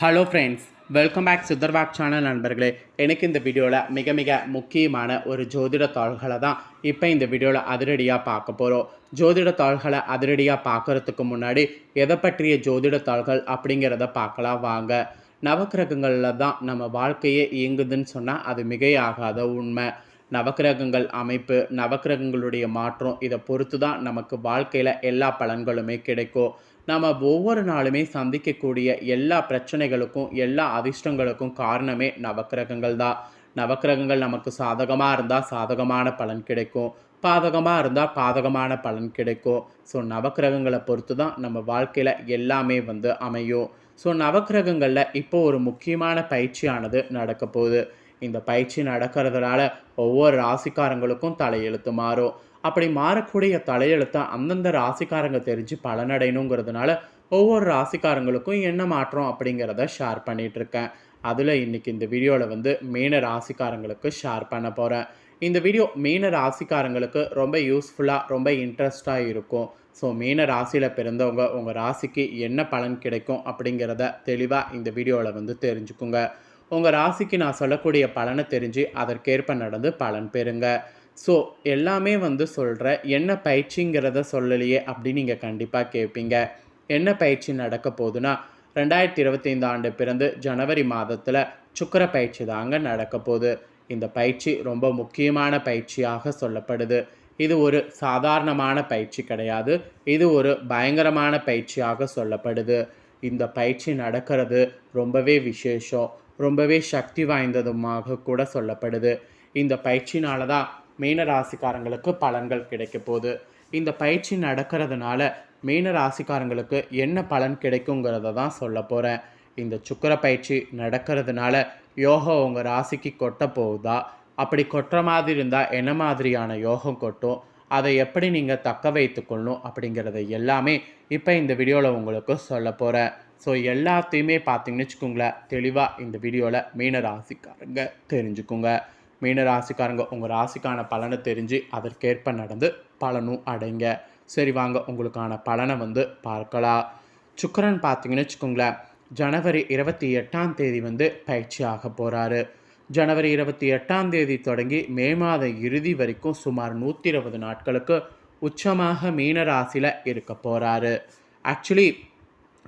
Hello friends, welcome back சித்தர்வாக் channel நண்பர்களே. எனக்கு இந்த வீடியோவில் மிக மிக முக்கியமான ஒரு ஜோதிட தாள்களை தான் இப்போ இந்த வீடியோவில் அதிரடியாக பார்க்க போகிறோம். ஜோதிட தாள்களை அதிரடியாக பார்க்குறதுக்கு முன்னாடி எதை பற்றிய ஜோதிட தாள்கள் அப்படிங்கிறத பார்க்கலாம் வாங்க. நவக்கிரகங்களில் தான் நம்ம வாழ்க்கையே இயங்குதுன்னு சொன்னால் அது மிகையாகாத உண்மை. நவக்கிரகங்கள் அமைப்பு, நவக்கிரகங்களுடைய மாற்றம், இதை பொறுத்து தான் நமக்கு வாழ்க்கையில் எல்லா பலன்களுமே கிடைக்கும். நம்ம ஒவ்வொரு நாளுமே சந்திக்கக்கூடிய எல்லா பிரச்சனைகளுக்கும் எல்லா அதிர்ஷ்டங்களுக்கும் காரணமே நவக்கிரகங்கள் தான். நவக்கிரகங்கள் நமக்கு சாதகமாக இருந்தால் சாதகமான பலன் கிடைக்கும், பாதகமாக இருந்தால் பாதகமான பலன் கிடைக்கும். ஸோ நவக்கிரகங்களை பொறுத்து தான் நம்ம வாழ்க்கையில் எல்லாமே அமையும். ஸோ நவக்கிரகங்களில் இப்போ ஒரு முக்கியமான பயிற்சியானது நடக்க போகுது. இந்த பயிற்சி நடக்கிறதுனால ஒவ்வொரு ராசிக்காரங்களுக்கும் தலையெழுத்து மாறும். அப்படி மாறக்கூடிய தலையெழுத்தை அந்தந்த ராசிக்காரங்க தெரிஞ்சு பலனடையணுங்கிறதுனால ஒவ்வொரு ராசிக்காரங்களுக்கும் என்ன மாற்றம் அப்படிங்கிறத ஷேர் பண்ணிகிட்ருக்கேன். அதில் இன்றைக்கி இந்த வீடியோவில் மீன ராசிக்காரங்களுக்கு ஷேர் பண்ண போகிறேன். இந்த வீடியோ மீன ராசிக்காரங்களுக்கு ரொம்ப யூஸ்ஃபுல்லாக ரொம்ப இன்ட்ரெஸ்டாக இருக்கும். ஸோ மீன ராசியில் பிறந்தவங்க உங்கள் ராசிக்கு என்ன பலன் கிடைக்கும் அப்படிங்கிறத தெளிவாக இந்த வீடியோவில் தெரிஞ்சுக்குங்க. உங்கள் ராசிக்கு நான் சொல்லக்கூடிய பலனை தெரிஞ்சு அதற்கேற்ப நடந்து பலன் பெறுங்க. ஸோ எல்லாமே சொல்கிற என்ன பயிற்சிங்கிறத சொல்லலையே அப்படின்னு நீங்கள் கண்டிப்பாக கேட்பீங்க. என்ன பயிற்சி நடக்க போகுதுன்னா, 2025 ஆண்டு பிறந்து ஜனவரி மாதத்தில் சுக்கிர பயிற்சி தாங்க நடக்க போகுது. இந்த பயிற்சி ரொம்ப முக்கியமான பயிற்சியாக சொல்லப்படுது. இது ஒரு சாதாரணமான பயிற்சி கிடையாது, இது ஒரு பயங்கரமான பயிற்சியாக சொல்லப்படுது. இந்த பயிற்சி நடக்கிறது ரொம்பவே விசேஷம், ரொம்பவே சக்தி வாய்ந்ததுமாக கூட சொல்லப்படுது. இந்த பயிற்சினால தான் மீன ராசிக்காரங்களுக்கு பலன்கள் கிடைக்க போகுது. இந்த பயிற்சி நடக்கிறதுனால மீன ராசிக்காரங்களுக்கு என்ன பலன் கிடைக்குங்கிறத தான் சொல்ல போகிறேன். இந்த சுக்கிர பயிற்சி நடக்கிறதுனால யோகம் உங்கள் ராசிக்கு கொட்ட போகுதா? அப்படி கொட்டுற மாதிரி இருந்தால் என்ன மாதிரியான யோகம் கொட்டும்? அதை எப்படி நீங்கள் தக்க வைத்துக்கொள்ளணும் அப்படிங்கிறத எல்லாமே இப்போ இந்த வீடியோவில் உங்களுக்கு சொல்ல போகிறேன். ஸோ எல்லாத்தையுமே பார்த்தீங்கன்னு வச்சுக்கோங்களேன், தெளிவாக இந்த வீடியோவில் மீன ராசிக்காரங்க தெரிஞ்சுக்குங்க. மீன ராசிக்காரங்க உங்கள் ராசிக்கான பலனை தெரிஞ்சு அதற்கேற்ப நடந்து பலனும் அடைங்க. சரி வாங்க, உங்களுக்கான பலனை பார்க்கலாம். சுக்கிரன் பார்த்தீங்கன்னு வச்சுக்கோங்களேன், ஜனவரி 28ஆம் தேதி பயிற்சி ஆக போகிறாரு. ஜனவரி 28ஆம் தேதி தொடங்கி மே மாத இறுதி வரைக்கும் சுமார் 120 நாட்களுக்கு உச்சமாக மீன ராசியில் இருக்க போகிறாரு. ஆக்சுவலி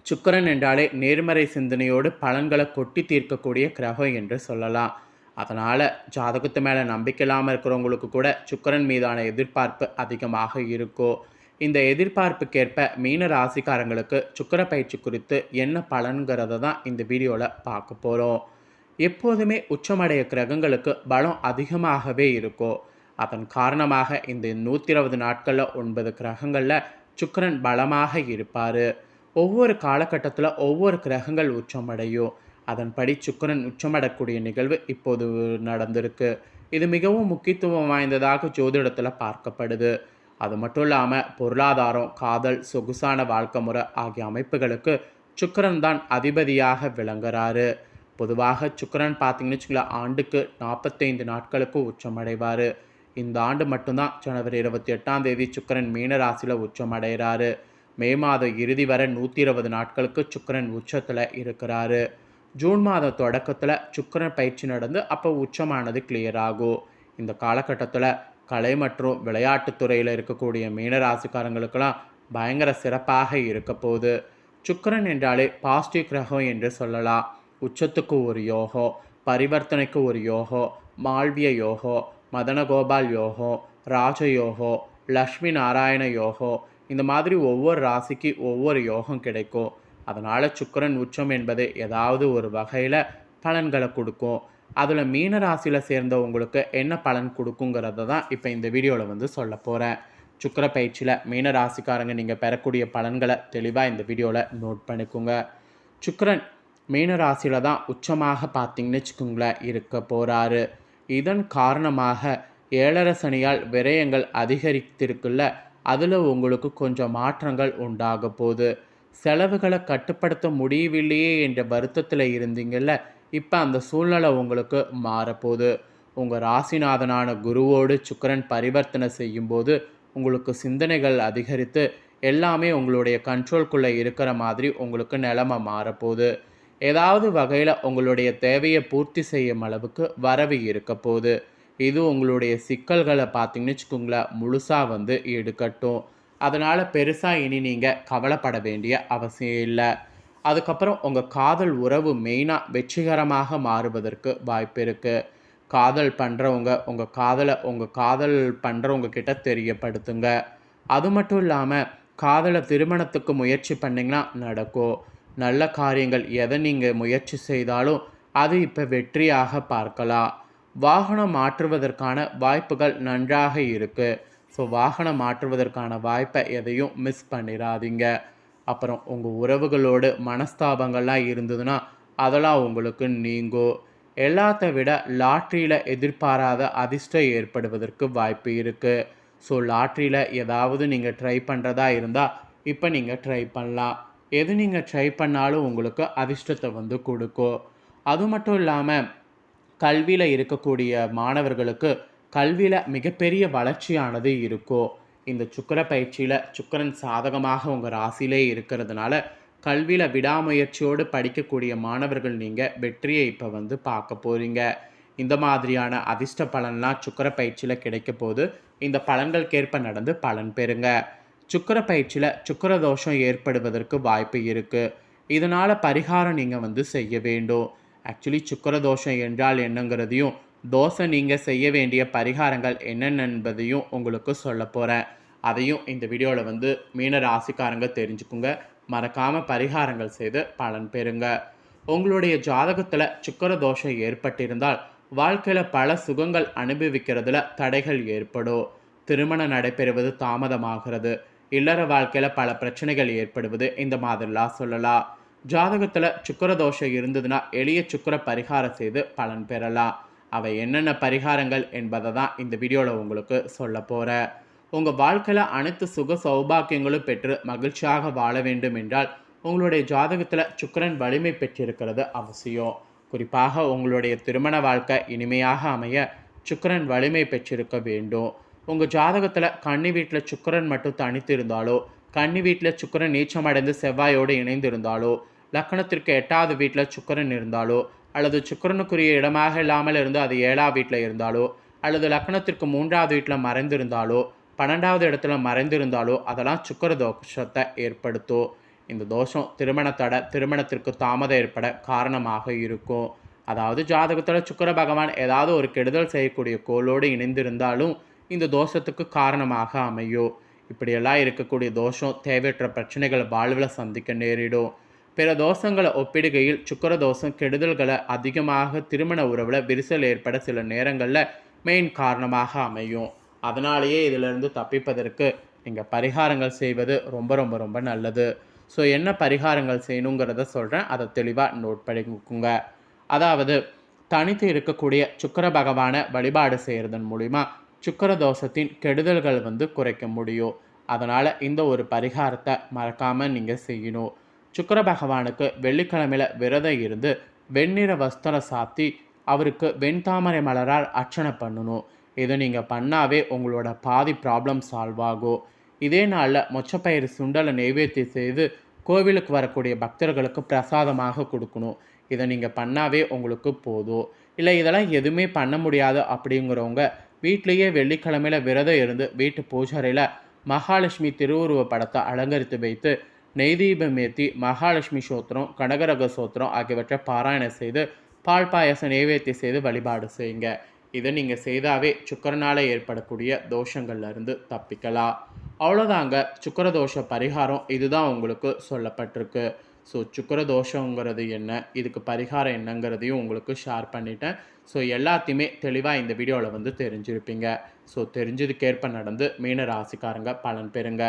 சுக்கிரன் என்றாலே நேர்மறை சிந்தனையோடு பலன்களை கொட்டி தீர்க்கக்கூடிய கிரகம் என்று சொல்லலாம். அதனால் ஜாதகத்து மேலே நம்பிக்கை இல்லாமல் இருக்கிறவங்களுக்கு கூட சுக்கிரன் மீதான எதிர்பார்ப்பு அதிகமாக இருக்கும். இந்த எதிர்பார்ப்புக்கேற்ப மீன ராசிக்காரங்களுக்கு சுக்கிர பயிற்சி குறித்து என்ன பலன்கிறத தான் இந்த வீடியோவில் பார்க்க போகிறோம். எப்போதுமே உச்சமடைய கிரகங்களுக்கு பலம் அதிகமாகவே இருக்கும். அதன் காரணமாக இந்த 120 நாட்களில் 9 கிரகங்களில் சுக்கிரன் பலமாக இருப்பார். ஒவ்வொரு காலகட்டத்தில் ஒவ்வொரு கிரகங்கள் உச்சமடையும். அதன்படி சுக்கிரன் உச்சமடக்கூடிய நிகழ்வு இப்போது நடந்திருக்கு. இது மிகவும் முக்கியத்துவம் வாய்ந்ததாக ஜோதிடத்தில் பார்க்கப்படுது. அது மட்டும் இல்லாமல் பொருளாதாரம், காதல், சொகுசான வாழ்க்கை முறை ஆகிய அமைப்புகளுக்கு சுக்கிரன் தான் அதிபதியாக விளங்குறாரு. பொதுவாக சுக்கிரன் பார்த்தீங்கன்னு வச்சுக்கலாம், ஆண்டுக்கு 45 நாட்களுக்கு உச்சமடைவார். இந்த ஆண்டு மட்டும்தான் ஜனவரி 28ஆம் தேதி சுக்கிரன் மீன ராசியில் உச்சமடைகிறாரு. மே மாத இறுதி வரை 120 நாட்களுக்கு சுக்கிரன் உச்சத்தில் இருக்கிறாரு. ஜூன் மாத தொடக்கத்தில் சுக்கிரன் பயிற்சி நடந்து அப்போ உச்சமானது கிளியர் ஆகும். இந்த காலகட்டத்தில் கலை மற்றும் விளையாட்டுத்துறையில் இருக்கக்கூடிய மீனராசிக்காரங்களுக்கெல்லாம் பயங்கர சிறப்பாக இருக்க போகுது. சுக்கிரன் என்றாலே பாசிட்டிவ் கிரகம் என்று சொல்லலாம். உச்சத்துக்கு ஒரு யோகம், பரிவர்த்தனைக்கு ஒரு யோகம், மால்விய யோகம், மதனகோபால் யோகம், ராஜயோகம், லக்ஷ்மி நாராயண யோகம், இந்த மாதிரி ஒவ்வொரு ராசிக்கு ஒவ்வொரு யோகம் கிடைக்கும். அதனால் சுக்கிரன் உச்சம் என்பது ஏதாவது ஒரு வகையில் பலன்களை கொடுக்கும். அதில் மீன ராசியில் சேர்ந்தவங்களுக்கு என்ன பலன் கொடுக்குங்கிறத தான் இப்போ இந்த வீடியோவில் சொல்ல போகிறேன். சுக்கிர பயிற்சியில் மீன ராசிக்காரங்க நீங்கள் பெறக்கூடிய பலன்களை தெளிவாக இந்த வீடியோவில் நோட் பண்ணிக்கோங்க. சுக்கிரன் மீன ராசியில் தான் உச்சமாக பார்த்தீங்கன்னு வச்சுக்கோங்களேன் இருக்க போகிறாரு. இதன் காரணமாக 7.5 சனியால் விரயங்கள் அதிகரித்திருக்குல்ல, அதில் உங்களுக்கு கொஞ்சம் மாற்றங்கள் உண்டாக போகுது. செலவுகளை கட்டுப்படுத்த முடியவில்லையே என்ற வருத்தத்தில் இருந்தீங்கள்ல, இப்போ அந்த சூழ்நிலை உங்களுக்கு மாறப்போகுது. உங்கள் ராசிநாதனான குருவோடு சுக்கிரன் பரிவர்த்தனை செய்யும்போது உங்களுக்கு சிந்தனைகள் அதிகரித்து எல்லாமே உங்களுடைய கண்ட்ரோல்குள்ளே இருக்கிற மாதிரி உங்களுக்கு நிலைமை மாறப்போகுது. ஏதாவது வகையில் உங்களுடைய தேவையை பூர்த்தி செய்யும் அளவுக்கு வரவு இருக்க போகுது. இது உங்களுடைய சிக்கல்களை பார்த்தீங்கன்னு வச்சுக்கோங்களேன் முழுசாக வந்து எடுக்கட்டும். அதனால் பெருசாக இனி நீங்கள் கவலைப்பட வேண்டிய அவசியம் இல்லை. அதுக்கப்புறம் உங்கள் காதல் உறவு மெயினாக வெற்றிகரமாக மாறுவதற்கு வாய்ப்பு இருக்குது. காதல் பண்ணுறவங்க உங்கள் காதல் பண்ணுறவங்க கிட்ட தெரியப்படுத்துங்க. அது மட்டும் இல்லாமல் காதலை திருமணத்துக்கு முயற்சி பண்ணிங்கன்னா நடக்கும். நல்ல காரியங்கள் எதை நீங்கள் முயற்சி செய்தாலும் அது இப்போ வெற்றியாக பார்க்கலாம். வாகனம் மாற்றுவதற்கான வாய்ப்புகள் நன்றாக இருக்குது. ஸோ வாகனம் மாற்றுவதற்கான வாய்ப்பை எதையும் மிஸ் பண்ணிடாதீங்க. அப்புறம் உங்கள் உறவுகளோடு மனஸ்தாபங்கள்லாம் இருந்ததுன்னா அதெல்லாம் உங்களுக்கு நீங்கும். எல்லாத்த விட லாட்ரியில் எதிர்பாராத அதிர்ஷ்டம் ஏற்படுவதற்கு வாய்ப்பு இருக்குது. ஸோ லாட்ரியில் ஏதாவது நீங்கள் ட்ரை பண்ணுறதா இருந்தால் இப்போ நீங்கள் ட்ரை பண்ணலாம். எது நீங்கள் ட்ரை பண்ணாலும் உங்களுக்கு அதிர்ஷ்டத்தை வந்து கொடுக்கும். அது மட்டும் இல்லாமல் கல்வியில் இருக்கக்கூடிய மாணவர்களுக்கு கல்வியில் மிகப்பெரிய வளர்ச்சியானது இருக்கும். இந்த சுக்கிர பயிற்சியில் சுக்கிரன் சாதகமாக உங்கள் ராசியிலே இருக்கிறதுனால கல்வியில் விடாமுயற்சியோடு படிக்கக்கூடிய மாணவர்கள் நீங்கள் வெற்றியை இப்போ வந்து பார்க்க போகிறீங்க. இந்த மாதிரியான அதிர்ஷ்ட பலன்லாம் சுக்கிர பயிற்சியில் கிடைக்க போது இந்த பலன்களுக்கேற்ப நடந்து பலன் பெறுங்க. சுக்கிர பயிற்சியில் சுக்கிர தோஷம் ஏற்படுவதற்கு வாய்ப்பு இருக்குது. இதனால் பரிகாரம் நீங்கள் வந்து செய்ய வேண்டும். ஆக்சுவலி சுக்கிர தோஷம் என்றால் என்னங்கிறதையும் தோசை நீங்கள் செய்ய வேண்டிய பரிகாரங்கள் என்னென்ன என்பதையும் உங்களுக்கு சொல்ல போகிறேன். அதையும் இந்த வீடியோவில் வந்து மீன ராசிக்காரங்க தெரிஞ்சுக்குங்க. மறக்காமல் பரிகாரங்கள் செய்து பலன் பெறுங்க. உங்களுடைய ஜாதகத்தில் சுக்கிர தோஷம் ஏற்பட்டிருந்தால் வாழ்க்கையில் பல சுகங்கள் அனுபவிக்கிறதுல தடைகள் ஏற்படும். திருமணம் நடைபெறுவது தாமதமாகிறது. இல்லற வாழ்க்கையில் பல பிரச்சனைகள் ஏற்படுவது இந்த மாதிரிலாம் சொல்லலாம். ஜாதகத்தில் சுக்கிர தோஷம் இருந்ததுன்னா எளிய சுக்கிர பரிகாரம் செய்து பலன் பெறலாம். அவை என்னென்ன பரிகாரங்கள் என்பதை தான் இந்த வீடியோவில் உங்களுக்கு சொல்ல போகிறேன். உங்கள் வாழ்க்கையில் அனைத்து சுக சௌபாக்கியங்களும் பெற்று மகிழ்ச்சியாக வாழ வேண்டும் என்றால் உங்களுடைய ஜாதகத்தில் சுக்கிரன் வலிமை பெற்றிருக்கிறது அவசியம். குறிப்பாக உங்களுடைய திருமண வாழ்க்கை இனிமையாக அமைய சுக்கிரன் வலிமை பெற்றிருக்க வேண்டும். உங்கள் ஜாதகத்தில் கன்னி வீட்டில் சுக்கிரன் மட்டும் தனித்து இருந்தாலோ, கன்னி வீட்டில் சுக்கிரன் நீச்சமடைந்து செவ்வாயோடு இணைந்திருந்தாலோ, லக்னத்திற்கு 8வது வீட்டில் சுக்கிரன் இருந்தாலோ, அல்லது சுக்கிரனுக்குரிய இடமாக இல்லாமல் இருந்து அது 7ஆம் வீட்டில் இருந்தாலோ, அல்லது லக்னத்திற்கு 3வது வீட்டில் மறைந்திருந்தாலோ, 12வது இடத்துல மறைந்திருந்தாலோ அதெல்லாம் சுக்கிர தோஷத்தை ஏற்படுத்தும். இந்த தோஷம் திருமணத்திற்கு தாமதம் ஏற்பட காரணமாக இருக்கும். அதாவது ஜாதகத்தில் சுக்கிர பகவான் ஏதாவது ஒரு கெடுதல் செய்யக்கூடிய கோளோடு இணைந்திருந்தாலும் இந்த தோஷத்துக்கு காரணமாக அமையும். இப்படியெல்லாம் இருக்கக்கூடிய தோஷம் தேவையற்ற பிரச்சனைகளை வாழ்வில் சந்திக்க நேரிடும். பிற தோஷங்களை ஒப்பிடுகையில் சுக்கிர தோஷம் கெடுதல்களை அதிகமாக திருமண உறவில் விரிசல் ஏற்பட சில நேரங்களில் மெயின் காரணமாக அமையும். அதனாலேயே இதிலிருந்து தப்பிப்பதற்கு நீங்கள் பரிகாரங்கள் செய்வது ரொம்ப ரொம்ப ரொம்ப நல்லது. ஸோ என்ன பரிகாரங்கள் செய்யணுங்கிறத சொல்கிறேன், அதை தெளிவாக நோட் பண்ணிக்குங்க. அதாவது தனித்து இருக்கக்கூடிய சுக்கிர பகவானை வழிபாடு செய்கிறதன் மூலிமா சுக்கிர தோஷத்தின் கெடுதல்கள் வந்து குறைக்க முடியும். அதனால் இந்த ஒரு பரிகாரத்தை மறக்காமல் நீங்கள் செய்யணும். சுக்கிர பகவானுக்கு வெள்ளிக்கிழமையில் விரதம் இருந்து வெண்ணிற வஸ்திரம் சாத்தி அவருக்கு வெண்தாமரை மலரால் அர்ச்சனை பண்ணணும். இதை நீங்கள் பண்ணாவே உங்களோட பாதி ப்ராப்ளம் சால்வ் ஆகும். இதே நாளில் மொச்சப்பயிறு சுண்டலை நெய்வேத்தியம் செய்து கோவிலுக்கு வரக்கூடிய பக்தர்களுக்கு பிரசாதமாக கொடுக்கணும். இதை நீங்கள் பண்ணாவே உங்களுக்கு போதும். இல்லை இதெல்லாம் எதுவுமே பண்ண முடியாது அப்படிங்கிறவங்க வீட்லேயே வெள்ளிக்கிழமையில் விரதம் இருந்து வீட்டு பூஜையில் மகாலட்சுமி திருவுருவ படத்தை அலங்கரித்து வைத்து நெய்தீபம் ஏற்றி மகாலட்சுமி சோத்திரம், கனகரக சோத்திரம் ஆகியவற்றை பாராயணம் செய்து பால் பாயசம் நெய்வேத்தியம் செய்து வழிபாடு செய்யுங்க. இதை நீங்கள் செய்தாவே சுக்கிரனால் ஏற்படக்கூடிய தோஷங்கள்லேருந்து தப்பிக்கலாம். அவ்வளோதாங்க, சுக்கிர தோஷ பரிகாரம் இதுதான் உங்களுக்கு சொல்லப்பட்டிருக்கு. ஸோ சுக்கிர தோஷங்கிறது என்ன, இதுக்கு பரிகாரம் என்னங்கிறதையும் உங்களுக்கு ஷேர் பண்ணிட்டேன். ஸோ எல்லாத்தையுமே தெளிவாக இந்த வீடியோவில் வந்து தெரிஞ்சிருப்பீங்க. ஸோ தெரிஞ்சதுக்கேற்ப நடந்து மீன ராசிக்காரங்க பலன் பெறுங்க.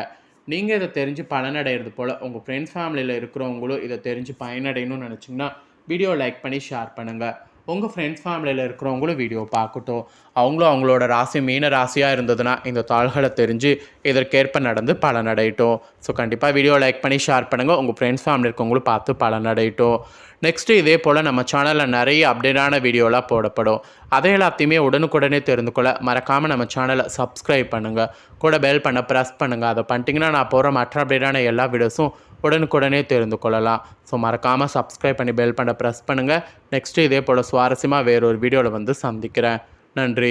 நீங்கள் இதை தெரிஞ்சு பலனடைகிறது போல் உங்கள் ஃப்ரெண்ட்ஸ் ஃபேமிலியில் இருக்கிறவங்களும் இதை தெரிஞ்சு பயனடையணும்னு நினச்சிங்கன்னா வீடியோ லைக் பண்ணி ஷேர் பண்ணுங்கள். உங்கள் ஃப்ரெண்ட்ஸ் ஃபேமிலியில் இருக்கிறவங்களும் வீடியோ பார்க்கட்டும். அவங்களும் அவங்களோட ராசி மீன ராசியாக இருந்ததுன்னா இந்த தாள்களை தெரிஞ்சு இதற்கேற்ப நடந்து பலனடையட்டும். ஸோ கண்டிப்பாக வீடியோ லைக் பண்ணி ஷேர் பண்ணுங்கள். உங்கள் ஃப்ரெண்ட்ஸ் ஃபேமிலி இருக்கவங்களும் பார்த்து பலனடையட்டும். நெக்ஸ்ட்டு இதே போல் நம்ம சேனலில் நிறைய அப்டேட்டான வீடியோலாம் போடப்படும். அதை எல்லாத்தையுமே உடனுக்குடனே தெரிந்து கொள்ள மறக்காமல் நம்ம சேனலை சப்ஸ்கிரைப் பண்ணுங்கள். கூட பெல் பண்ண ப்ரெஸ் பண்ணுங்கள். அதை பண்ணிட்டீங்கன்னா நான் போகிற மற்ற அப்டேட்டான எல்லா வீடியோஸும் உடனுக்குடனே தெரிந்து கொள்ளலாம். ஸோ மறக்காமல் சப்ஸ்கிரைப் பண்ணி பெல் பண்ண ப்ரெஸ் பண்ணுங்கள். நெக்ஸ்ட்டு இதே போல் சுவாரஸ்யமாக வேறொரு வீடியோவில் வந்து சந்திக்கிறேன். நன்றி.